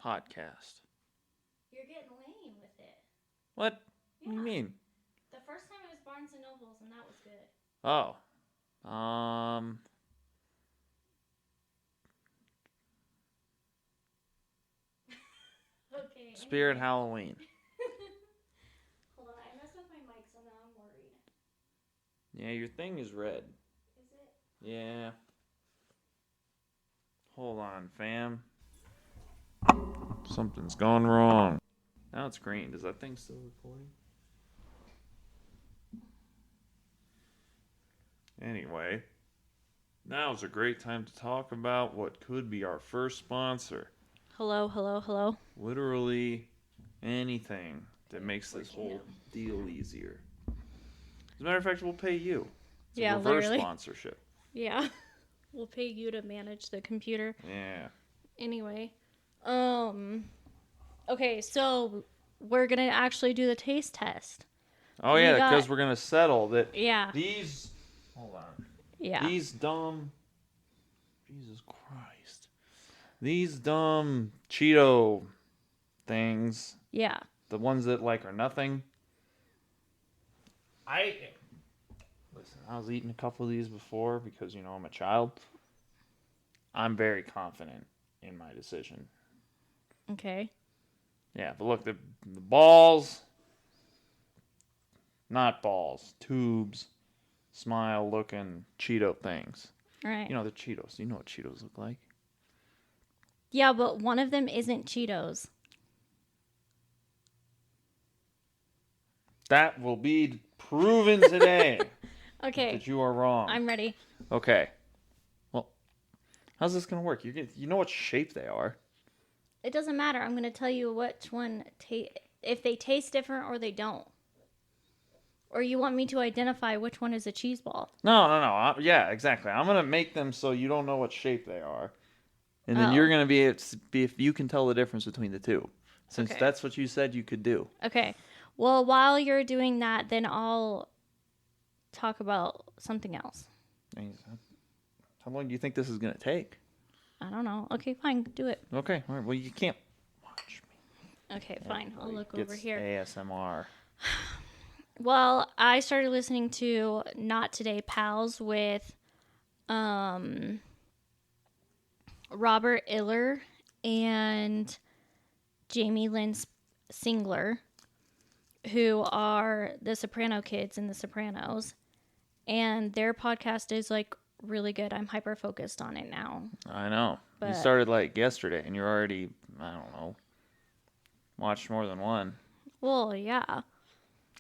podcast. You're getting lame with it. What? Yeah. What do you mean? The first time it was Barnes & Nobles, and that was good. Oh. Okay. Spirit anyway. Halloween. Hold on, I messed with my mic, so now I'm worried. Yeah, your thing is red. Is it? Yeah. Hold on, fam. Something's gone wrong. Now it's green. Does that thing still recording? Anyway, now's a great time to talk about what could be our first sponsor. Hello. Literally anything that makes this whole deal easier. As a matter of fact, we'll pay you. It's a reverse sponsorship. Yeah. We'll pay you to manage the computer. Yeah. Anyway. Okay, so we're going to actually do the taste test. Oh, yeah, because we're going to settle that. Yeah. These. Hold on. Yeah. These dumb. Jesus Christ. These dumb Cheeto things. Yeah. The ones that, like, are nothing. Listen, I was eating a couple of these before because, I'm a child. I'm very confident in my decision. Okay. Yeah, but look, the balls, not balls, tubes, smile-looking Cheeto things. All right. They're Cheetos. You know what Cheetos look like. Yeah, but one of them isn't Cheetos. That will be proven today. Okay. That you are wrong. I'm ready. Okay. Well, how's this going to work? You know what shape they are. It doesn't matter. I'm going to tell you which one, if they taste different or they don't. Or you want me to identify which one is a cheese ball? No. Yeah, exactly. I'm going to make them so you don't know what shape they are. And then you're going to be if you can tell the difference between the two. Since that's what you said you could do. Okay. Well, while you're doing that, then I'll talk about something else. How long do you think this is going to take? I don't know. Okay, fine. Do it. Okay. All right. Well, you can't watch me. Okay, fine. I'll look over here. ASMR. Well, I started listening to Not Today Pals with Robert Iller and Jamie Lynn Singler, who are the Soprano kids in The Sopranos. And their podcast is like really good. I'm hyper focused on it now. I know. But you started like yesterday and you're already, I don't know, watched more than one. Well, yeah.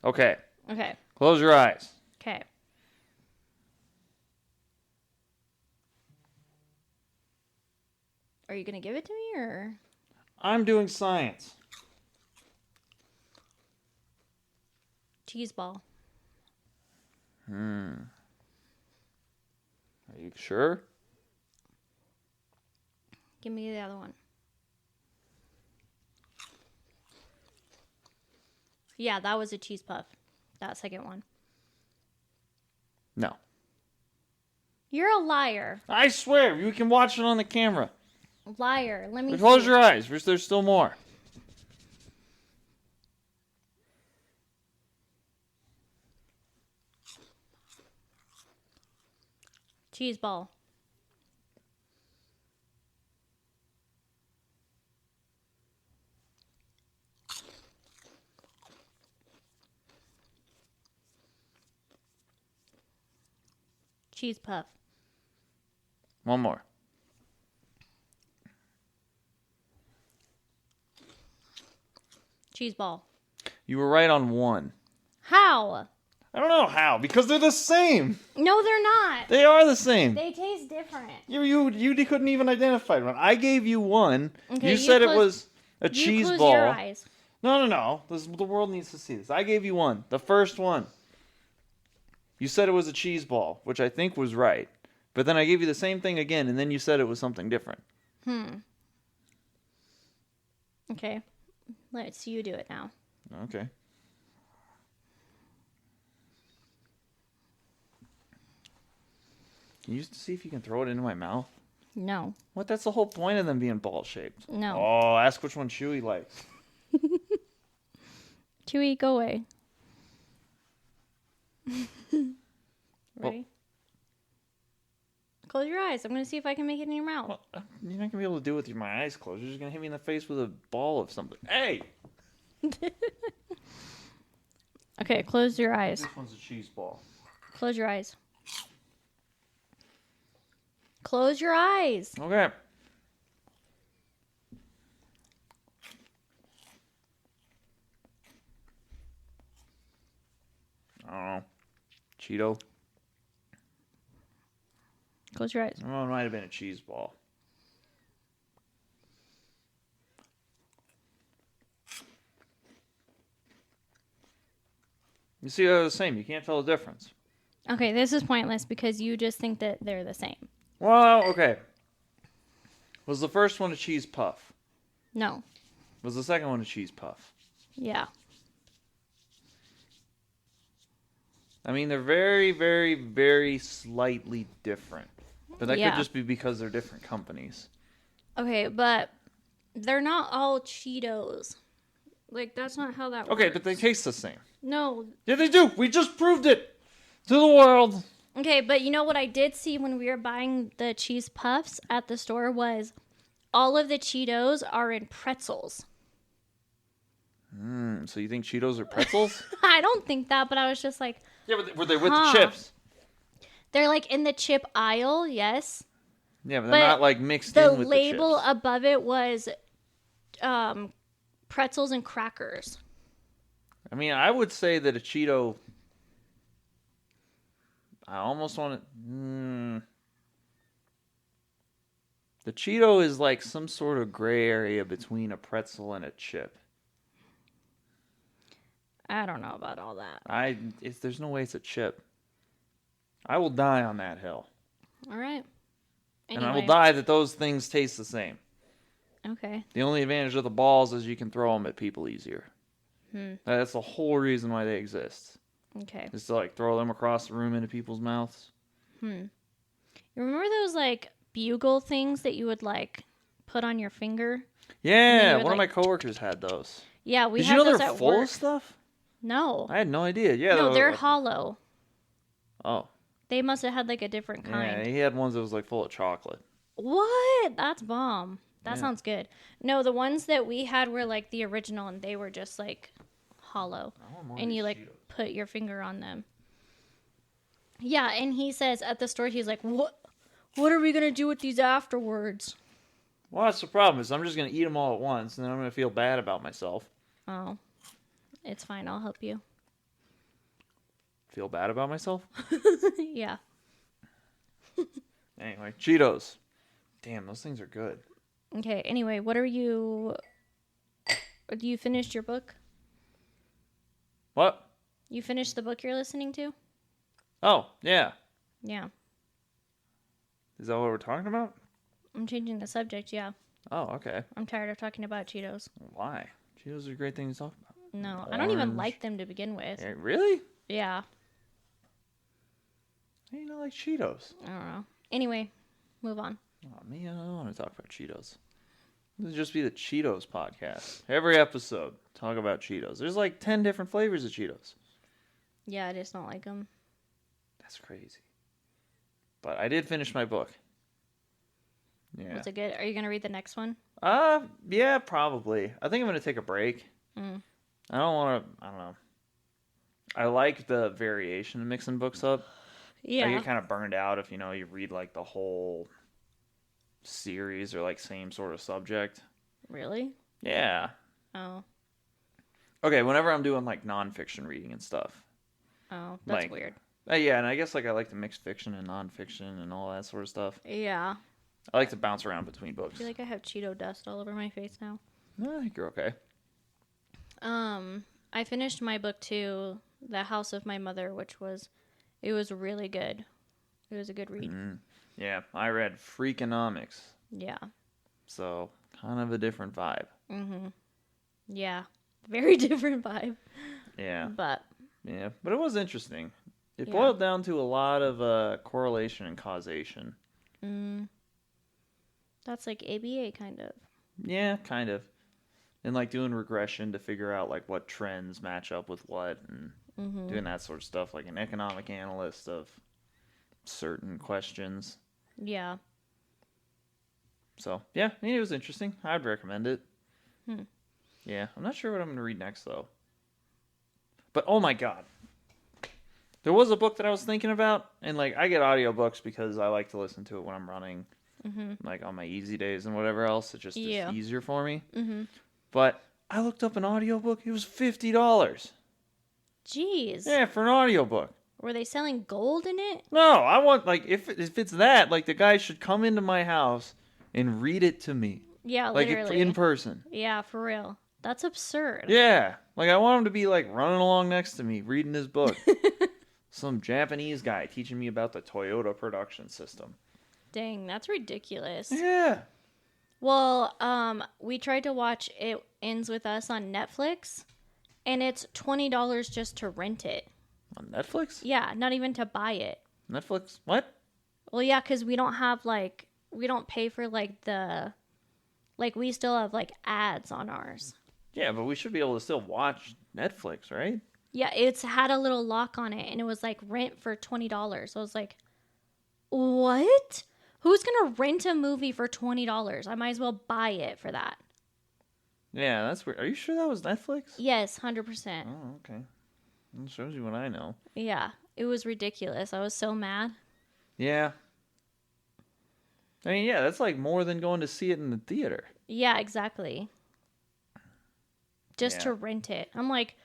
Okay. Okay. Close your eyes. Okay. Are you going to give it to me or? I'm doing science. Cheese ball. Are you sure? Give me the other one. Yeah, that was a cheese puff. That second one. No. You're a liar. I swear, you can watch it on the camera. Liar. Let me Close see. your eyes. There's still more. Cheese ball. Cheese puff. One more. Cheese ball. You were right on one. How? I don't know how, because they're the same. No, they're not. They are the same. They taste different. You couldn't even identify one. I gave you one. Okay, you said it was a cheese ball. Your eyes. No. The world needs to see this. I gave you one. The first one. You said it was a cheese ball, which I think was right. But then I gave you the same thing again, and then you said it was something different. Okay. Let's you do it now. Okay. Can you see if you can throw it into my mouth? No. What? That's the whole point of them being ball-shaped. No. Oh, ask which one Chewy likes. Chewy, go away. Well- Ready? Close your eyes. I'm going to see if I can make it in your mouth. Well, you're not going to be able to do it with my eyes closed. You're just going to hit me in the face with a ball of something. Hey! Okay, close your eyes. This one's a cheese ball. Close your eyes. Close your eyes. Okay. I don't know. Cheeto? Close your eyes. Oh, it might have been a cheese ball. You see, they're the same. You can't tell the difference. Okay, this is pointless because you just think that they're the same. Well, okay. Was the first one a cheese puff? No. Was the second one a cheese puff? Yeah. I mean, they're very, very, very slightly different. But that Yeah. could just be because they're different companies. Okay, but they're not all Cheetos. Like, that's not how that works. Okay, but they taste the same. No. Yeah, they do. We just proved it to the world. Okay, but you know what I did see when we were buying the cheese puffs at the store was all of the Cheetos are in pretzels. So you think Cheetos are pretzels? I don't think that, but I was just like, Yeah, but were they with Huh. the chips? they're like in the chip aisle, yes. Yeah, but But they're not like mixed The in with label the chips. above it was pretzels and crackers. I mean, I would say that a Cheeto. I almost want to. The Cheeto is like some sort of gray area between a pretzel and a chip. I don't know about all that. There's no way it's a chip. I will die on that hill. All right. And I will Anyway. die that those things taste the same. Okay. The only advantage of the balls is you can throw them at people easier. That's the whole reason why they exist. Okay. Is to like throw them across the room into people's mouths. You remember those like bugle things that you would like put on your finger? Yeah, you would, one of my like, coworkers had those. Yeah, we Did had you know those they're at full work. of stuff? No. I had no idea. Yeah, No, they're like- hollow. Oh, They must have had like a different yeah. kind. He had ones that was like full of chocolate. What? That's bomb. That Yeah. sounds good. No, the ones that we had were like the original and they were just like hollow. And you like put your finger on them. Yeah, and he says at the store, he's like, What are we gonna do with these afterwards? Well, that's the problem. Is I'm just gonna eat them all at once, and then I'm gonna feel bad about myself. Oh. It's fine, I'll help you. Feel bad about myself? Yeah. Anyway, Cheetos. Damn, those things are good. Okay, anyway, what are you you finished your book? What? You finished the book you're listening to? Oh, yeah. Yeah. Is that what we're talking about? I'm changing the subject, yeah. Oh, okay. I'm tired of talking about Cheetos. Why? Cheetos are a great thing to talk about. No, I don't even Orange. like them to begin with. Yeah, really? Yeah, How do you not like Cheetos? I don't know. Anyway, move on. Oh, man, I don't want to talk about Cheetos. This would just be the Cheetos podcast. Every episode, talk about Cheetos. There's like 10 different flavors of Cheetos. Yeah, I just don't like them. That's crazy. But I did finish my book. Yeah. Was it good? Are you gonna read the next one? Yeah, probably. I think I'm going to take a break. Mm. I don't know. I like the variation of mixing books up. I Yeah. get kind of burned out if, you read like the whole series or like same sort of subject. Really? Yeah. Oh. Okay, whenever I'm doing like nonfiction reading and stuff. Oh, that's Like- weird. Yeah, and I guess like I like to mix fiction and nonfiction and all that sort of stuff. Yeah. I like to bounce around between I books. feel like I have Cheeto dust all over my face now. I think you're okay. I finished my book too, The House of My Mother, it was really good. It was a good read. Yeah, I read Freakonomics, Yeah. so kind of a different vibe. Yeah. Very different vibe. Yeah, But but it was interesting. It Yeah. boiled down to a lot of correlation and causation. That's like ABA kind of. Yeah, kind of. And like doing regression to figure out like what trends match up with what, and doing that sort of stuff, like an economic analyst of certain questions. Yeah. So yeah, I mean, it was interesting. I'd recommend it. Yeah, I'm not sure what I'm going to read next though. But oh my god, there was a book that I was thinking about, and like I get audiobooks because I like to listen to it when I'm running, like on my easy days and whatever else. It just is easier for me. But I looked up an audiobook. It was $50. Jeez. Yeah, for an audiobook. Were they selling gold in it? No, I want like if it's that, like the guy should come into my house and read it to me. Yeah, like literally. in person. Yeah, for real. That's absurd. Yeah, like I want him to be like running along next to me reading his book. Some Japanese guy teaching me about the Toyota production system. Dang, that's ridiculous. Yeah. Well, we tried to watch It Ends With Us on Netflix, and it's $20 just to rent it. On Netflix? Yeah, not even to buy it. Netflix? What? Well, yeah, because we don't have, like, we don't pay for, like, we still have, like, ads on ours. Yeah, but we should be able to still watch Netflix, right? Yeah, it's had a little lock on it, and it was, like, rent for $20. So I was like, what? Who's going to rent a movie for $20? I might as well buy it for that. Yeah, that's weird. Are you sure that was Netflix? Yes, 100%. Oh, okay. That shows you what I know. Yeah, it was ridiculous. I was so mad. Yeah. I mean, yeah, that's like more than going to see it in the theater. Yeah, exactly. Just to rent it. I'm like,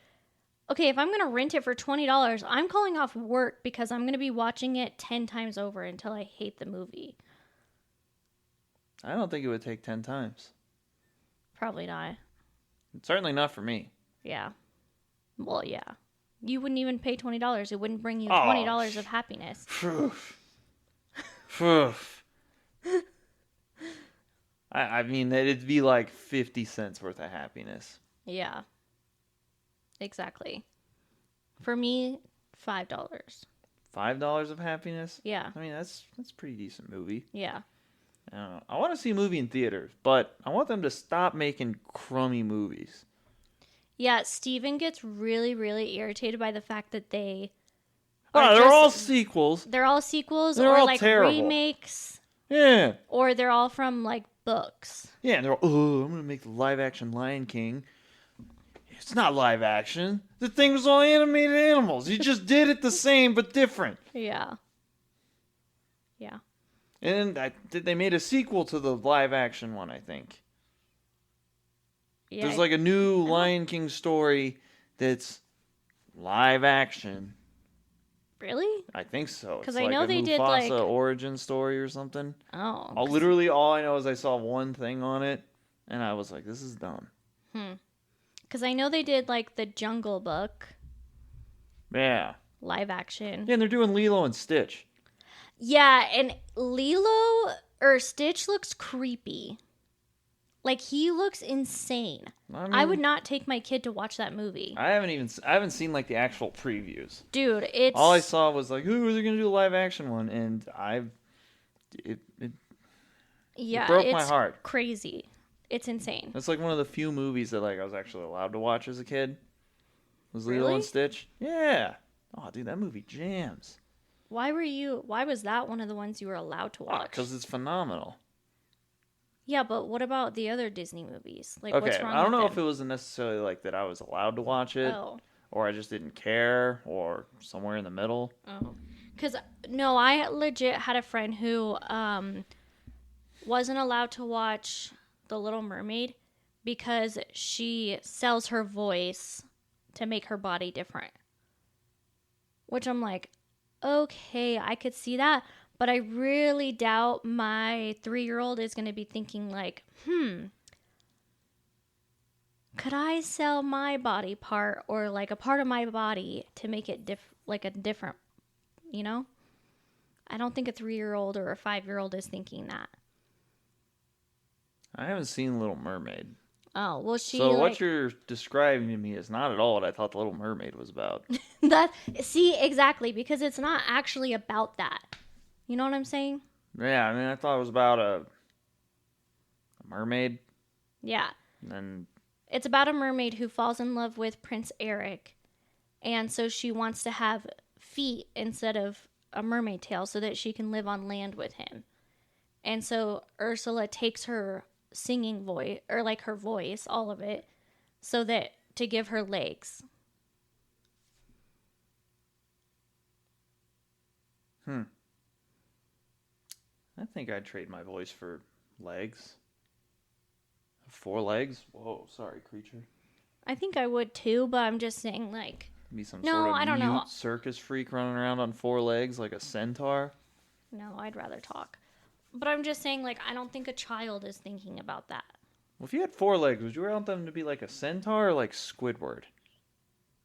okay, if I'm going to rent it for $20, I'm calling off work because I'm going to be watching it 10 times over until I hate the movie. I don't think it would take 10 times. Probably not. Certainly not for me. Yeah. Well, yeah. You wouldn't even pay $20. It wouldn't bring you $20 of happiness. I mean, it'd be like 50 cents worth of happiness. Yeah. Exactly. For me, $5. $5 of happiness? Yeah. I mean, that's a pretty decent movie. Yeah. I don't know. I want to see a movie in theaters, but I want them to stop making crummy movies. Yeah, Steven gets really, really irritated by the fact that they they're all sequels. They're all sequels They're or all like terrible. remakes. Yeah. Or they're all from like books. Yeah, and they're all, I'm going to make the live action Lion King. It's not live action. The thing was all animated animals. You just did it the same but different. Yeah. Yeah. And they made a sequel to the live action one, I think. Yeah. There's like a new Lion King story that's live action. Really? I think so. 'Cause It's I know like a they Mufasa did, like- origin story or something. Oh. Literally all I know is I saw one thing on it, and I was like, this is dumb. Because I know they did like the Jungle Book Yeah. live action. Yeah, and they're doing Lilo and Stitch. Yeah, and Lilo or Stitch looks creepy. Like he looks insane. I would not take my kid to watch that movie. I haven't seen like the actual previews. Dude, it's All I saw was like, who are they gonna do a live action one? And it broke my heart. Crazy. It's insane. It's like one of the few movies that like I was actually allowed to watch as a kid. Was Lilo Really? and Stitch? Yeah. Oh, dude, that movie jams. Why was that one of the ones you were allowed to watch? Because it's phenomenal. Yeah, but what about the other Disney movies? Like, Okay, what's wrong I don't know with if it was necessarily like that I was allowed to watch it, or I just didn't care, or somewhere in the middle. Oh. Because, no, I legit had a friend who wasn't allowed to watch The Little Mermaid because she sells her voice to make her body different. Which I'm like, okay, I could see that. But I really doubt my 3-year-old is going to be thinking like, could I sell my body part or like a part of my body to make it different, you know? I don't think a 3-year-old or a 5-year-old is thinking that. I haven't seen Little Mermaid. Oh, well, So what you're describing to me is not at all what I thought The Little Mermaid was about. See, exactly, because it's not actually about that. You know what I'm saying? Yeah, I mean, I thought it was about mermaid. Yeah. And It's about a mermaid who falls in love with Prince Eric. And so she wants to have feet instead of a mermaid tail so that she can live on land with him. And so Ursula takes her singing voice, or like her voice, all of it, so that to give her legs. I think I'd trade my voice for legs. 4 legs? Whoa, sorry, creature. I think I would too, but I'm just saying, like, Be some no, sort of I don't know. circus freak running around on 4 legs like a centaur. No, I'd rather talk. But I'm just saying, like, I don't think a child is thinking about that. Well, if you had 4 legs, would you want them to be like a centaur or like Squidward?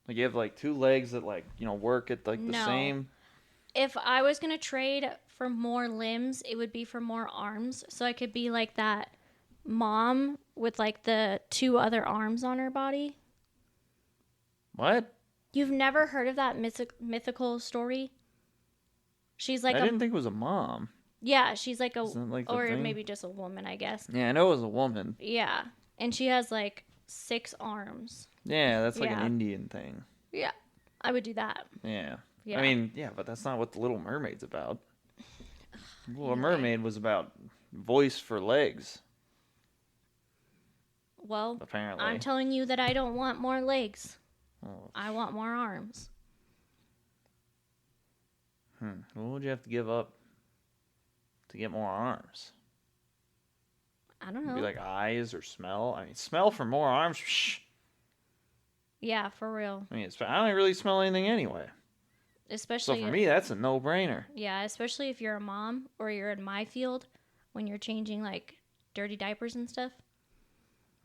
Like you have like 2 legs that like, work at like the same. If I was going to trade for more limbs, it would be for more arms. So I could be like that mom with like the 2 other arms on her body. What? You've never heard of that mythical story? She's like I didn't think it was a mom. Yeah, she's like or thing? maybe just a woman, I guess. Yeah, I know it was a woman. Yeah. And she has like 6 arms. Yeah, that's like an Indian thing. Yeah. I would do that. Yeah. Yeah. I mean, yeah, but that's not what The Little Mermaid's about. The Little Mermaid was about voice for legs. Well, apparently. I'm telling you that I don't want more legs. Oh. I want more arms. What would you have to give up to get more arms? I don't know. Be like eyes or smell? I mean, smell for more arms? Shh. Yeah, for real. I mean, I don't really smell anything anyway. Especially So for me, that's a no-brainer. Yeah, especially if you're a mom or you're in my field when you're changing like dirty diapers and stuff.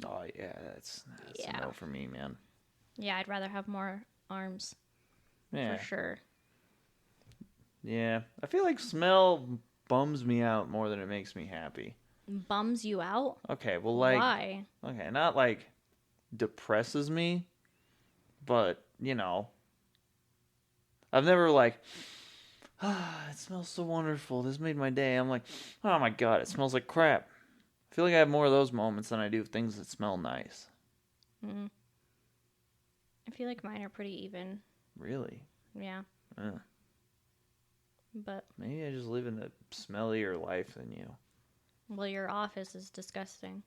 Oh, yeah, that's a no for me, man. Yeah, I'd rather have more arms. Yeah. For sure. Yeah. I feel like smell bums me out more than it makes me happy. Bums you out? Okay, well, like... Why? Okay, not like depresses me, but, I've never like, it smells so wonderful. This made my day. I'm like, oh my God, it smells like crap. I feel like I have more of those moments than I do things that smell nice. I feel like mine are pretty even. Really? Yeah. But maybe I just live in a smellier life than you. Well, your office is disgusting.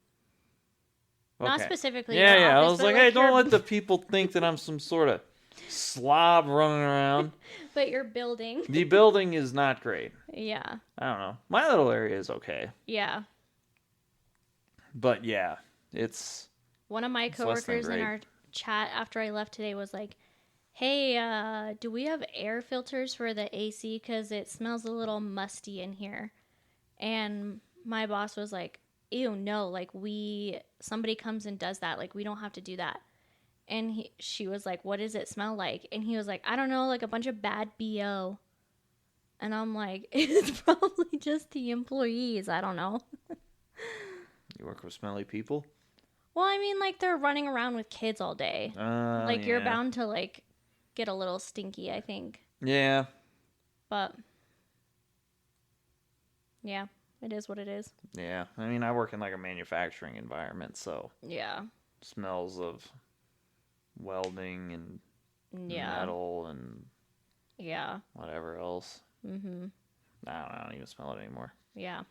Okay. Not specifically. Yeah, your yeah. office, I was but like, hey, don't let the people think that I'm some sort of slob running around. But your building. The building is not great. Yeah. I don't know. My little area is okay. Yeah. But yeah, it's... One of my coworkers in our chat after I left today was like, hey, do we have air filters for the AC? Because it smells a little musty in here. And my boss was like, ew, no, like somebody comes and does that. Like, we don't have to do that. And she was like, what does it smell like? And he was like, I don't know, like a bunch of bad BO. And I'm like, it's probably just the employees. I don't know. You work with smelly people? Well, I mean, like, they're running around with kids all day. Like, you're bound to, like, get a little stinky, I think. Yeah. But, yeah, it is what it is. Yeah. I mean, I work in, like, a manufacturing environment, so... Yeah. Smells of welding and metal and... Yeah. Whatever else. Mm-hmm. I don't even smell it anymore. Yeah.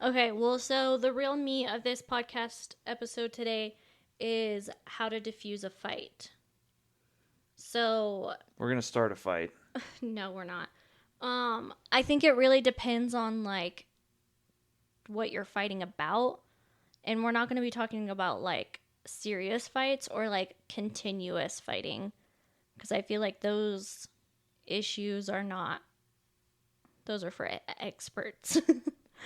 Okay, well, so the real meat of this podcast episode today is how to diffuse a fight. So... We're going to start a fight. No, we're not. I think it really depends on, like, what you're fighting about. And we're not going to be talking about, like, serious fights or, like, continuous fighting. Because I feel like those issues are not... Those are for experts.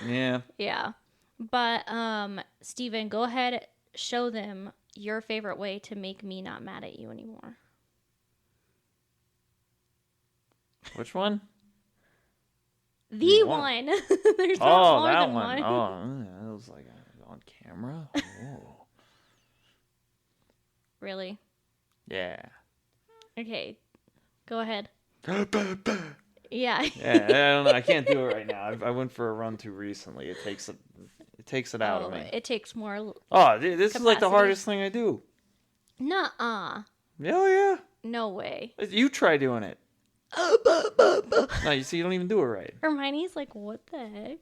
Yeah. Yeah. But, Steven, go ahead, show them your favorite way to make me not mad at you anymore. Which one? The one. There's not more that than one. Oh, that was like on camera. Oh. Really? Yeah. Okay. Go ahead. Yeah, Yeah. I don't know. I can't do it right now. I went for a run too recently. It It takes it out of me. It takes more. Oh, this is like the capacity. hardest thing I do. Nuh-uh. Oh, yeah. No way. You try doing it. No, you see, you don't even do it right. Hermione's like, what the heck?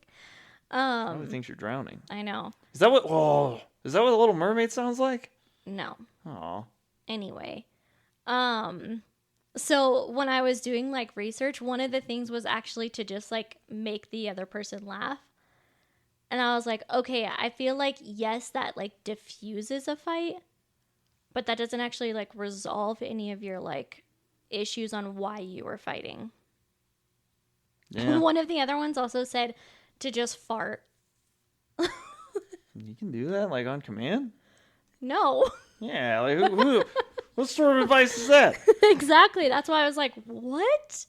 Probably thinks you're drowning. I know. Is that what? Oh, is that what the Little Mermaid sounds like? No. Oh. Anyway, so when I was doing like research, one of the things was actually to just like make the other person laugh. And I was like, okay, I feel like yes, that like diffuses a fight, but that doesn't actually like resolve any of your like issues on why you were fighting. Yeah. One of the other ones also said to just fart. You can do that, like, on command? No. Yeah, like, who what sort of advice is that? Exactly. That's why I was like, what?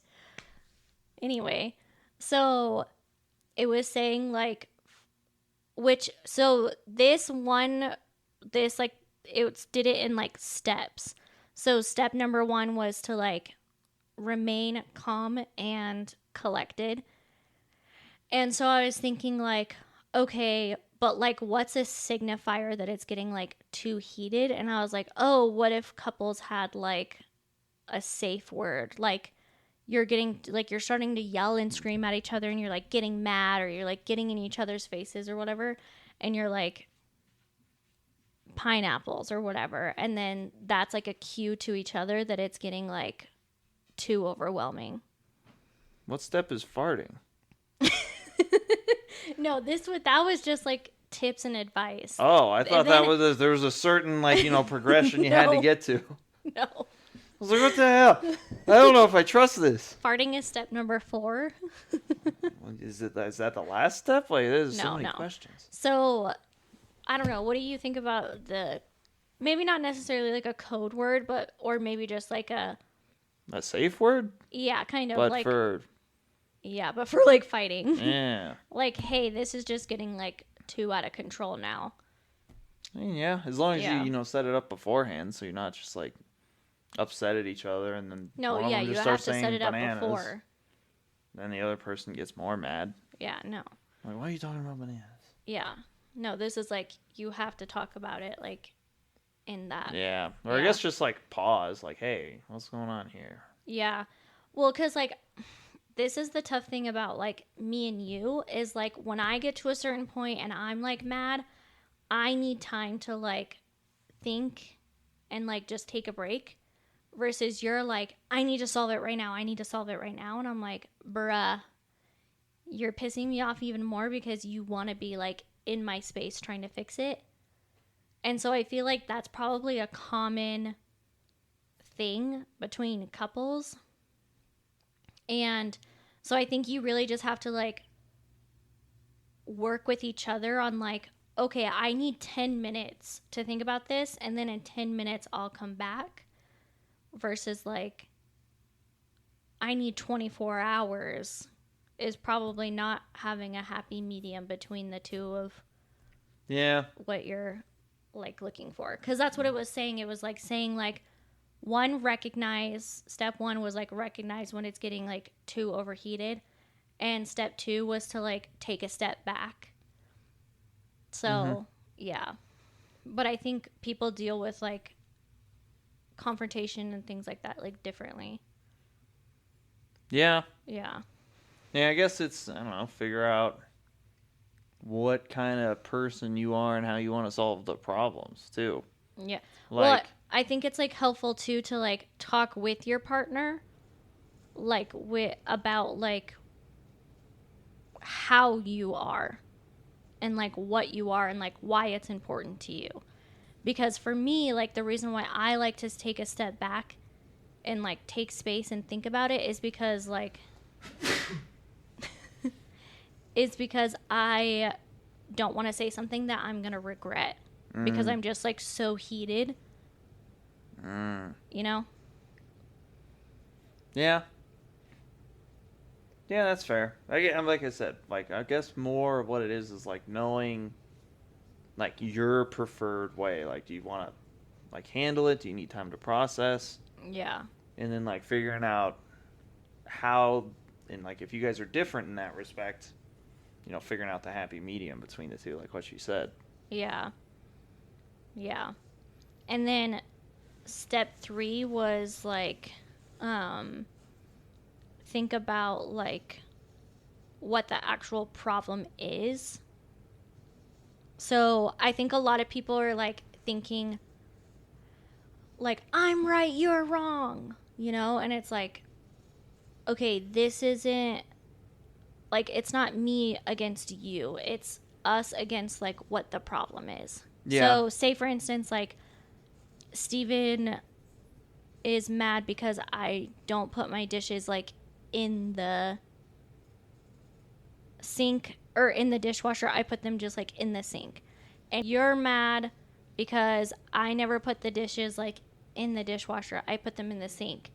Anyway, so it was saying like, so this like, it did it in like steps. So step number 1 was to like remain calm and collected. And so I was thinking like, okay, but like what's a signifier that it's getting like too heated? And I was like, oh, what if couples had like a safe word? Like you're starting to yell and scream at each other and you're like getting mad or you're like getting in each other's faces or whatever. And you're like pineapples or whatever. And then that's like a cue to each other that it's getting like too overwhelming. What step is farting? No, that was just like tips and advice. Oh, I thought there was a certain like, progression you had to get to. No. I was like, what the hell? I don't know if I trust this. Farting is step number 4. Is that the last step? Like, there's so many questions. So, I don't know. What do you think about maybe not necessarily like a code word, or maybe just like a safe word? Yeah, kind of but like. But for like fighting. Yeah. Like, hey, this is just getting like too out of control now. I mean, yeah, as long as you set it up beforehand, so you're not just like upset at each other and then you have to set it up before. Then the other person gets more mad. Yeah, no. Like, why are you talking about bananas? Yeah, no. This is like you have to talk about it like in that. Yeah, or I guess just like pause, like, hey, what's going on here? Yeah, well, because like. This is the tough thing about like me and you is like when I get to a certain point and I'm like mad, I need time to like think and like just take a break versus you're like, I need to solve it right now. I need to solve it right now. And I'm like, bruh, you're pissing me off even more because you want to be like in my space trying to fix it. And so I feel like that's probably a common thing between couples. And so I think you really just have to like work with each other on like, okay, I need 10 minutes to think about this. And then in 10 minutes, I'll come back versus like, I need 24 hours is probably not having a happy medium between the two of what you're like looking for. Cause that's what it was saying. It was like saying like, step 1 was like recognize when it's getting like too overheated, and step 2 was to like take a step back. So yeah, but I think people deal with like confrontation and things like that like differently. Yeah, I guess it's, I don't know, figure out what kind of person you are and how you want to solve the problems too. Yeah, like I think it's like helpful too to like talk with your partner like about like how you are and like what you are and like why it's important to you. Because for me, like the reason why I like to take a step back and like take space and think about it is because like I don't want to say something that I'm going to regret because I'm just like so heated. You know? Yeah, that's fair. Like I said, like I guess more of what it is like knowing like your preferred way. Like, do you want to like handle it? Do you need time to process? Yeah. And then like figuring out how, and like if you guys are different in that respect, figuring out the happy medium between the two, like what she said. Yeah. Yeah. And then step 3 was like, think about like what the actual problem is. So I think a lot of people are like thinking like, I'm right, you're wrong, and it's like, okay, this isn't like, it's not me against you, it's us against like what the problem is. Yeah. So say for instance, like, Steven is mad because I don't put my dishes like in the sink or in the dishwasher. I put them just like in the sink. And you're mad because I never put the dishes like in the dishwasher. I put them in the sink.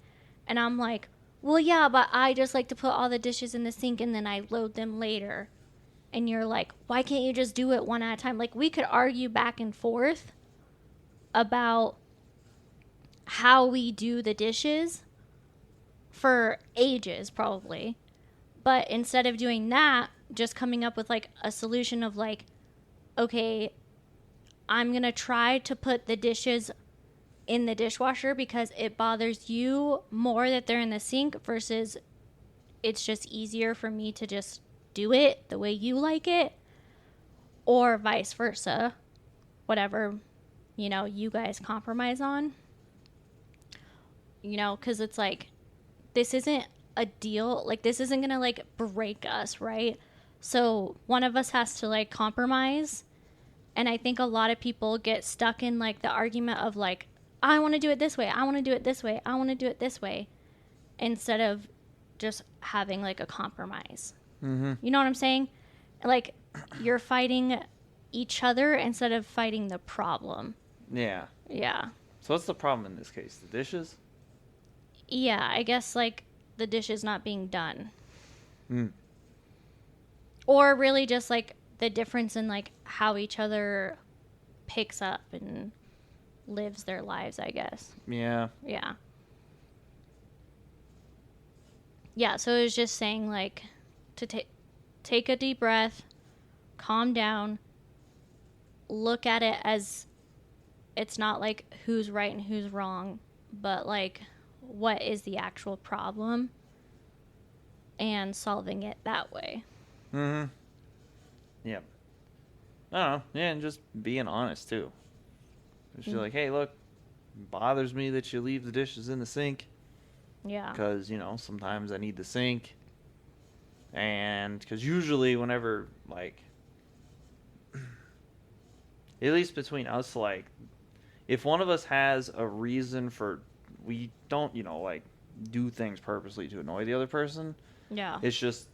And I'm like, well, yeah, but I just like to put all the dishes in the sink and then I load them later. And you're like, why can't you just do it one at a time? Like, we could argue back and forth about how we do the dishes for ages, probably. But instead of doing that, just coming up with like a solution of like, okay, I'm going to try to put the dishes in the dishwasher because it bothers you more that they're in the sink versus it's just easier for me to just do it the way you like it, or vice versa. Whatever, you guys compromise on. Because it's like, this isn't a deal. Like, this isn't going to like break us, right? So one of us has to like compromise. And I think a lot of people get stuck in like the argument of like, I want to do it this way. I want to do it this way. I want to do it this way. Instead of just having like a compromise. Mm-hmm. You know what I'm saying? Like, you're fighting each other instead of fighting the problem. Yeah. Yeah. So what's the problem in this case? The dishes? Yeah, I guess like the dishes not being done. Or really just like the difference in like how each other picks up and lives their lives, I guess. Yeah. Yeah. Yeah, so it was just saying like to take a deep breath, calm down, look at it as it's not like who's right and who's wrong, but like what is the actual problem and solving it that way. Mm-hmm. Yep. I don't know. Yeah, and just being honest too. Just like, hey, look, it bothers me that you leave the dishes in the sink. Yeah. Because, sometimes I need the sink. And because usually whenever, like, at least between us, like, if one of us has a reason for, we don't, like, do things purposely to annoy the other person. Yeah. It's just,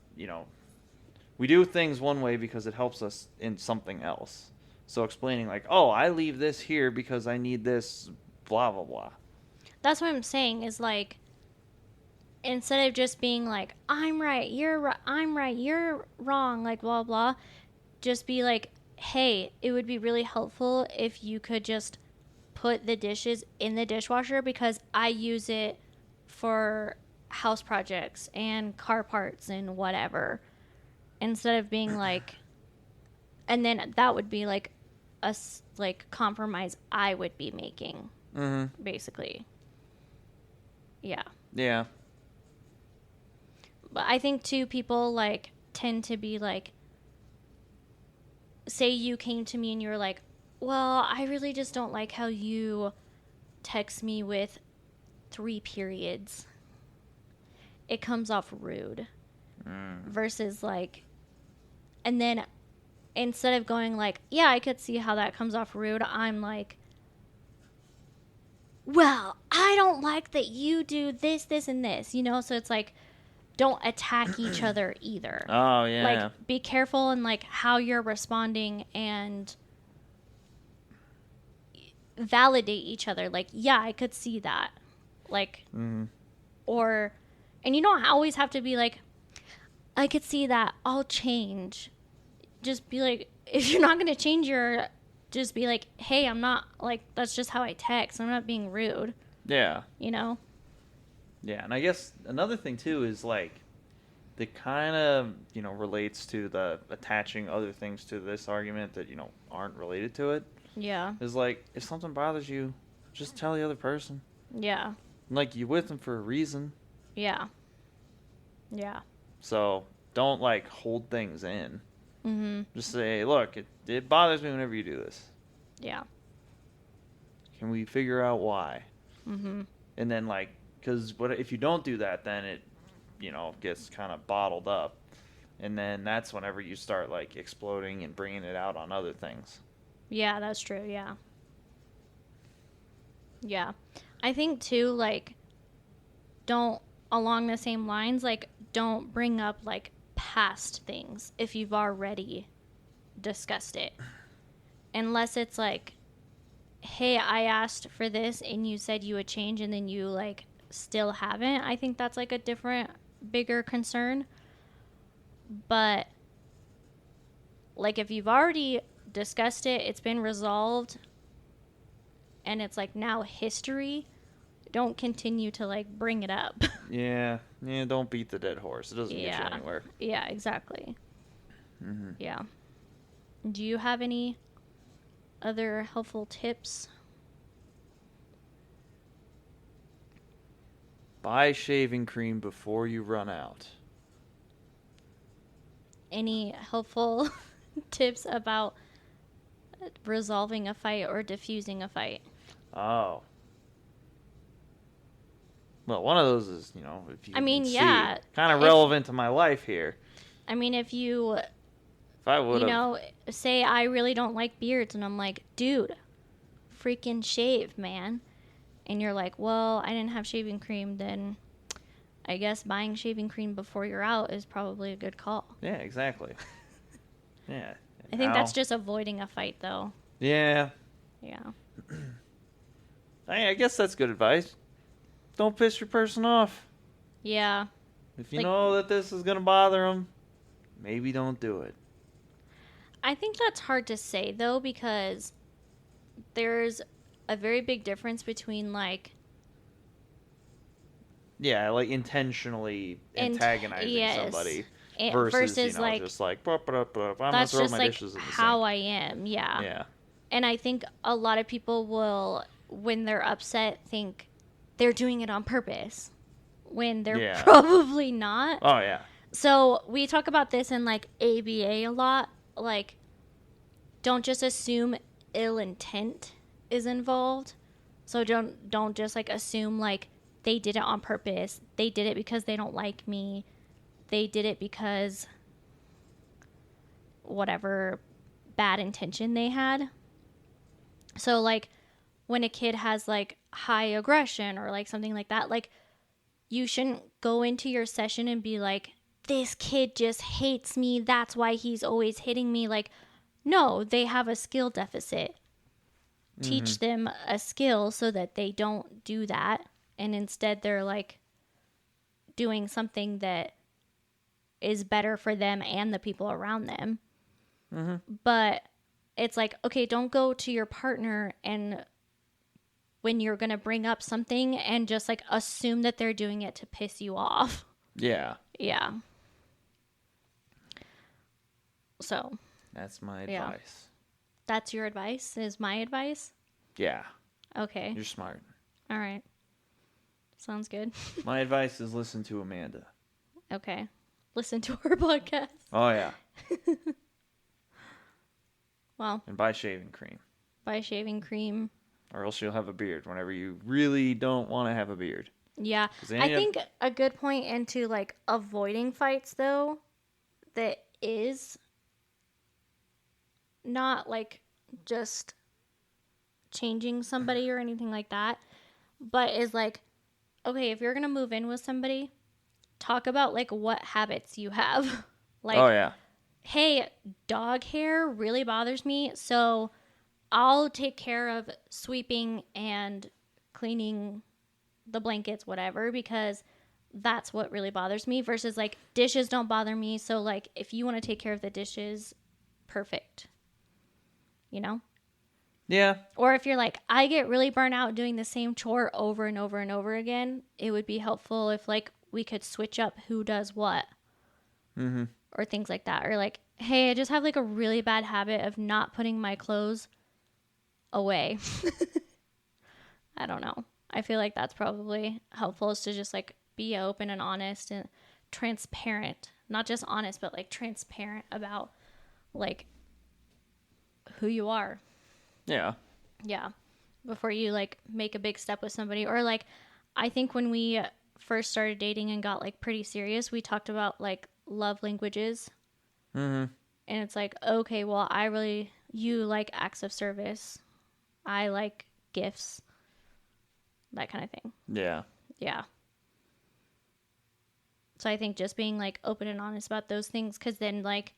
we do things one way because it helps us in something else. So explaining, like, oh, I leave this here because I need this, blah, blah, blah. That's what I'm saying is, like, instead of just being like, I'm right, you're wrong, like, blah, blah, just be like, hey, it would be really helpful if you could just put the dishes in the dishwasher because I use it for house projects and car parts and whatever. Instead of being like, and then that would be like a like compromise I would be making, basically. Yeah. Yeah. But I think too, people like tend to be like, say you came to me and you were like, well, I really just don't like how you text me with 3 periods. It comes off rude. Versus like, and then instead of going like, yeah, I could see how that comes off rude, I'm like, well, I don't like that you do this, this, and this, so it's like, don't attack each other either. Oh, yeah. Like, be careful in like how you're responding and validate each other. Like, yeah, I could see that. Like, or, and you don't always have to be like, I could see that, I'll change. Just be like, if you're not going to change just be like, hey, I'm not, like, that's just how I text. I'm not being rude. Yeah. Yeah, and I guess another thing, too, is, like, that kind of, relates to the attaching other things to this argument that, aren't related to it. Yeah. Is like, if something bothers you, just tell the other person. Yeah. Like, you're with them for a reason. Yeah. Yeah. So, don't, like, hold things in. Mm-hmm. Just say, look, it bothers me whenever you do this. Yeah. Can we figure out why? Mm-hmm. And then, like, because if you don't do that, then it, gets kind of bottled up. And then that's whenever you start, like, exploding and bringing it out on other things. Yeah, that's true. Yeah. Yeah. I think, too, like, along the same lines, like, don't bring up, like, past things if you've already discussed it. Unless it's like, hey, I asked for this and you said you would change and then you, like, still haven't. I think that's, like, a different, bigger concern. But, like, if you've already discussed it, it's been resolved, and it's, like, now history, don't continue to, like, bring it up. Yeah, don't beat the dead horse. It doesn't get you anywhere. Yeah, exactly. Mm-hmm. Yeah. Do you have any other helpful tips? Buy shaving cream before you run out. Any helpful tips about resolving a fight or diffusing a fight? Oh. Well, one of those is, if you can see, kind of relevant to my life here. I mean, if I would say I really don't like beards, and I'm like, dude, freaking shave, man. And you're like, well, I didn't have shaving cream, then I guess buying shaving cream before you're out is probably a good call. Yeah, exactly. Yeah. I think that's just avoiding a fight, though. Yeah. Yeah. I guess that's good advice. Don't piss your person off. Yeah. If you know that this is going to bother them, maybe don't do it. I think that's hard to say, though, because there's a very big difference between, like... Yeah, like intentionally antagonizing somebody versus like, just like, I'm going to throw my dishes in the sink. How I am, yeah. Yeah. And I think a lot of people will, when they're upset, think they're doing it on purpose, when they're probably not. Oh, yeah. So we talk about this in, like, ABA a lot. Like, don't just assume ill intent is involved. So don't just, like, assume, like, they did it on purpose. They did it because they don't like me. They did it because whatever bad intention they had. So, like, when a kid has, like, high aggression or, like, something like that, like, you shouldn't go into your session and be like, this kid just hates me. That's why he's always hitting me. Like, no, they have a skill deficit. Teach them a skill so that they don't do that. And instead they're, like, doing something that is better for them and the people around them. Mm-hmm. But it's like, okay, don't go to your partner and when you're going to bring up something and just, like, assume that they're doing it to piss you off. Yeah. Yeah. So. That's my advice. That's your advice? Is my advice? Yeah. Okay. You're smart. All right. Sounds good. My advice is listen to Amanda. Okay. Listen to her podcast. Oh, yeah. Well. And buy shaving cream. Buy shaving cream. Or else you'll have a beard whenever you really don't want to have a beard. Yeah. I think a good point into, like, avoiding fights, though, that is not, like, just changing somebody or anything like that, but is, like, okay, if you're going to move in with somebody, talk about, like, what habits you have. Like, oh, yeah. Hey, dog hair really bothers me, so I'll take care of sweeping and cleaning the blankets, whatever, because that's what really bothers me, versus, like, dishes don't bother me, so, like, if you want to take care of the dishes, perfect. You know? Yeah. Or if you're like, I get really burnt out doing the same chore over and over and over again, it would be helpful if, like, we could switch up who does what. Mm-hmm. or things like that. Or like, hey, I just have like a really bad habit of not putting my clothes away. I don't know. I feel like that's probably helpful, is to just like be open and honest and transparent. Not just honest, but like transparent about like who you are. Yeah. Yeah. Before you like make a big step with somebody. Or like, I think when we first started dating and got like pretty serious, we talked about like love languages. Mm-hmm. And it's like, okay, well, you like acts of service. I like gifts. That kind of thing. Yeah. Yeah. So I think just being like open and honest about those things, because then like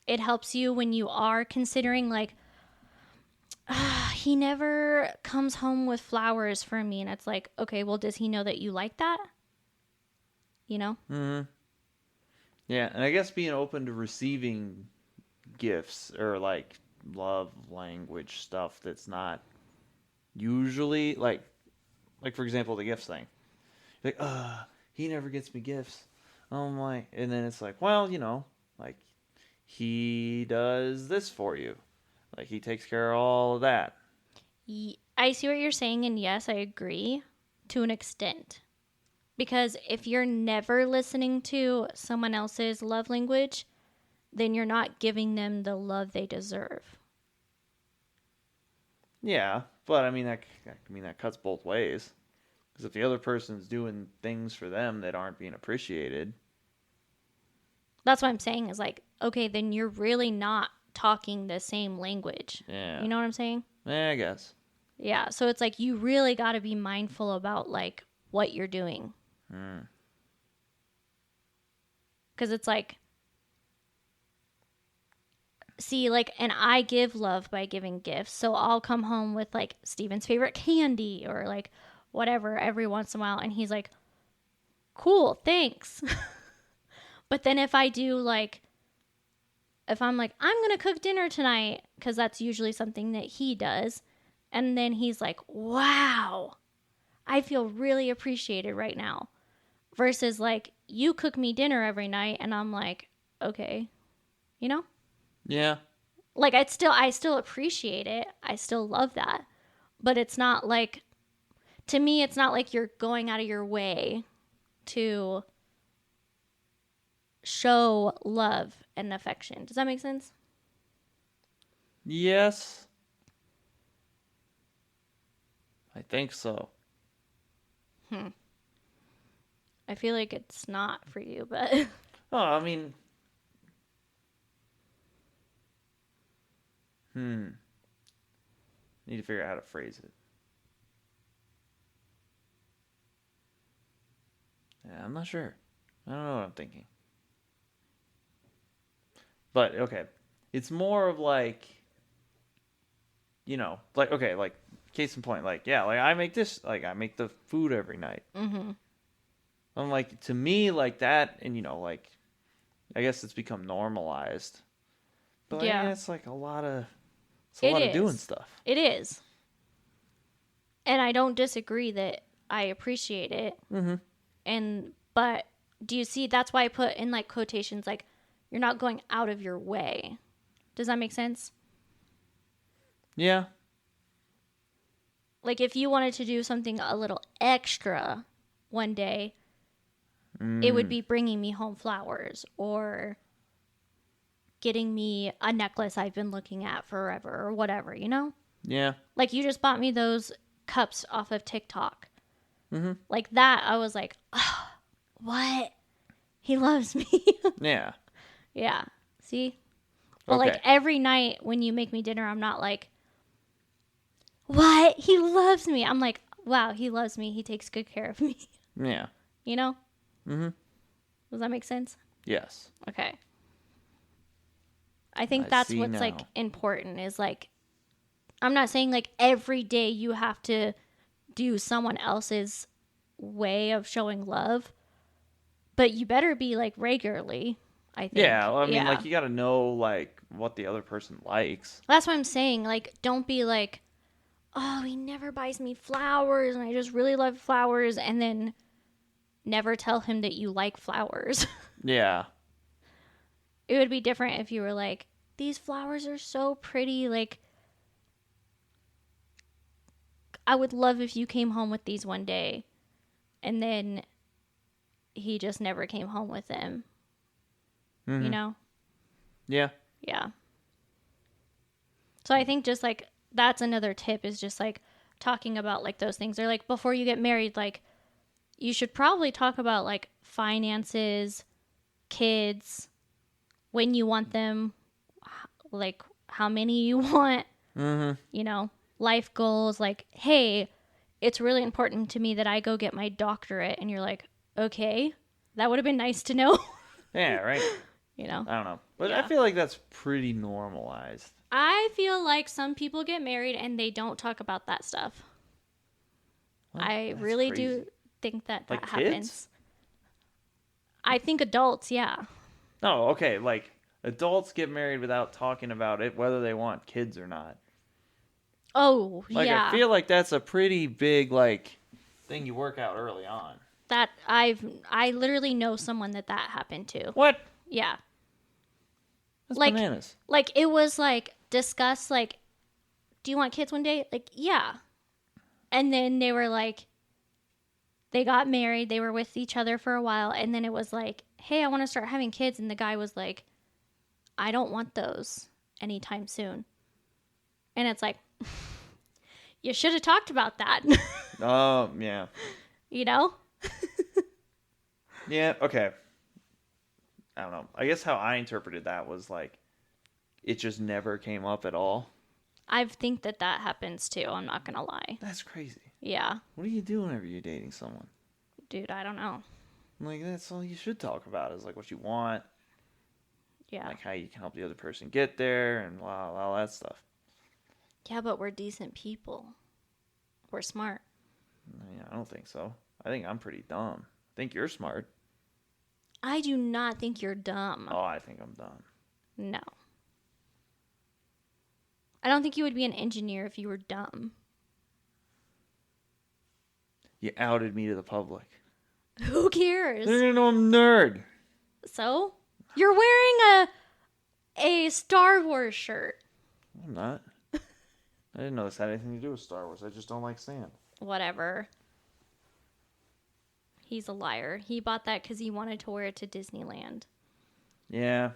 it helps you when you are considering like, he never comes home with flowers for me. And it's like, okay, well, does he know that you like that? You know? Mm-hmm. Yeah, and I guess being open to receiving gifts or like love language stuff that's not usually like for example the gifts thing. Like, he never gets me gifts. Oh my, and then it's like, well, like he does this for you. Like he takes care of all of that. I see what you're saying, and yes, I agree to an extent. Because if you're never listening to someone else's love language, then you're not giving them the love they deserve. Yeah, but I mean that cuts both ways. Because if the other person's doing things for them that aren't being appreciated, That's what I'm saying, is like, okay, then you're really not talking the same language. yeah, You know what I'm saying? I guess. Yeah. So it's like you really got to be mindful about like what you're doing. Mm. Because it's like, see, like, and I give love by giving gifts. So I'll come home with like Steven's favorite candy or like whatever every once in a while. And he's like, cool, thanks. But then if I do like, if I'm like, I'm going to cook dinner tonight, because that's usually something that he does. And then he's like, wow, I feel really appreciated right now. Versus like, you cook me dinner every night and I'm like, okay, you know? Yeah. Like I still appreciate it. I still love that. But it's not like, to me, it's not like you're going out of your way to show love and affection. Does that make sense? Yes. I think so. I feel like it's not for you, but Oh, I mean, need to figure out how to phrase it. Yeah, I'm not sure. I don't know what I'm thinking. But okay, it's more of like, like okay, like case in point, like yeah, like I make this, like I make the food every night. mm-hmm. I'm like, to me, like that, and like I guess it's become normalized. But like, Yeah. it's like a lot of It doing is. stuff. It is. And I don't disagree that I appreciate it. Mm-hmm. But do you see, that's why I put in like quotations like, you're not going out of your way. Does that make sense? Yeah. Like if you wanted to do something a little extra one day, it would be bringing me home flowers or getting me a necklace I've been looking at forever or whatever, you know? Yeah. Like you just bought me those cups off of TikTok. Mm-hmm. Like that, I was like, oh, what? He loves me. Yeah. Yeah. See? But Okay. like every night when you make me dinner, I'm not like, what? He loves me. I'm like, wow, he loves me. He takes good care of me. Yeah. You know? Mm-hmm. Does that make sense? Yes. Okay. I think I that's see what's now. like important, is like, I'm not saying like every day you have to do someone else's way of showing love, but you better be like regularly, I think. Yeah. Well, I mean, like you got to know like what the other person likes. That's what I'm saying. Like, don't be like, oh, he never buys me flowers and I just really love flowers. And then never tell him that you like flowers. Yeah. It would be different if you were like, these flowers are so pretty. Like, I would love if you came home with these one day. And then he just never came home with them. Mm-hmm. You know? Yeah. Yeah. So I think just like that's another tip is just like talking about like those things. Or like before you get married, like you should probably talk about like finances, kids, when you want them, like how many you want, you know, life goals. Like, hey, it's really important to me that I go get my doctorate. And you're like, okay, that would have been nice to know. Yeah, right. You know? I don't know. But Yeah. I feel like that's pretty normalized. I feel like some people get married and they don't talk about that stuff. Well, I that's really crazy. do think that Like happens. kids? I think adults, yeah. No, okay. Like, adults get married without talking about it, whether they want kids or not. Oh, Like, yeah. I feel like that's a pretty big, like, thing you work out early on. That I literally know someone that happened to. What? Yeah. That's Like- bananas. Like, it was like discussed, like, do you want kids one day? Like, yeah. And then they were like, they got married, they were with each other for a while, and then it was like, hey, I want to start having kids. And the guy was like, I don't want those anytime soon. And it's like, you should have talked about that. Oh, yeah. You know? Yeah, okay. I don't know. I guess how I interpreted that was like, it just never came up at all. I think that happens too. I'm not going to lie. That's crazy. Yeah. What do you do whenever you're dating someone? Dude, I don't know. Like, that's all you should talk about is like what you want, Yeah. like how you can help the other person get there, and all that stuff. Yeah, but we're decent people. We're smart. Yeah, I don't think so. I think I'm pretty dumb. I think you're smart. I do not think you're dumb. Oh, I think I'm dumb. No. I don't think you would be an engineer if you were dumb. You outed me to the public. Who cares? They're gonna know I'm a nerd. So? You're wearing a Star Wars shirt. I'm not. I didn't know this had anything to do with Star Wars. I just don't like sand. Whatever. He's a liar. He bought that because he wanted to wear it to Disneyland. Yeah.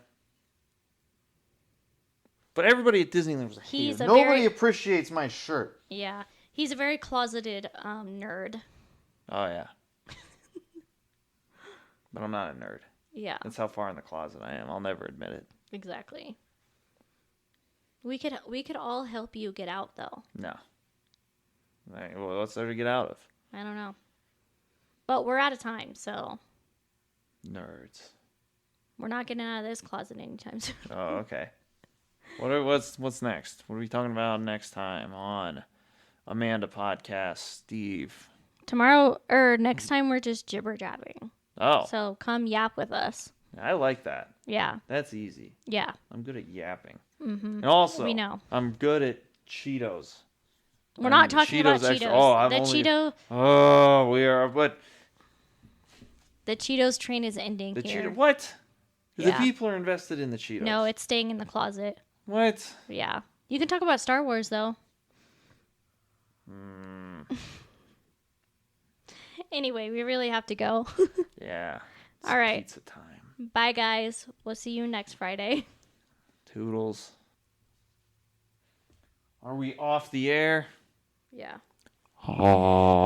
But everybody at Disneyland was a He's hater. a Nobody very- appreciates my shirt. Yeah. He's a very closeted nerd. Oh, yeah. But I'm not a nerd. Yeah, That's how far in the closet I am. I'll never admit it. exactly. We could all help you get out, though. No. All right, well, what's there to get out of? I don't know. But we're out of time, so Nerds. we're not getting out of this closet anytime soon. Oh, okay. What's next? What are we talking about next time on Amanda Podcast, Steve? Tomorrow, or next time, we're just jibber-jabbing. Oh, So come yap with us. I like that. Yeah, That's easy. yeah. I'm good at yapping. Mm-hmm. And also, We know. I'm good at Cheetos. We're not talking about Cheetos Cheetos. extra- Oh, I've the only- Oh, we are. But the Cheetos train is ending the here. Cheeto. What? Yeah. The people are invested in the Cheetos. No, it's staying in the closet. What? Yeah. You can talk about Star Wars, though. Anyway, we really have to go. Yeah. It's All right. Pizza time. Bye, guys. We'll see you next Friday. Toodles. Are we off the air? Yeah. Oh.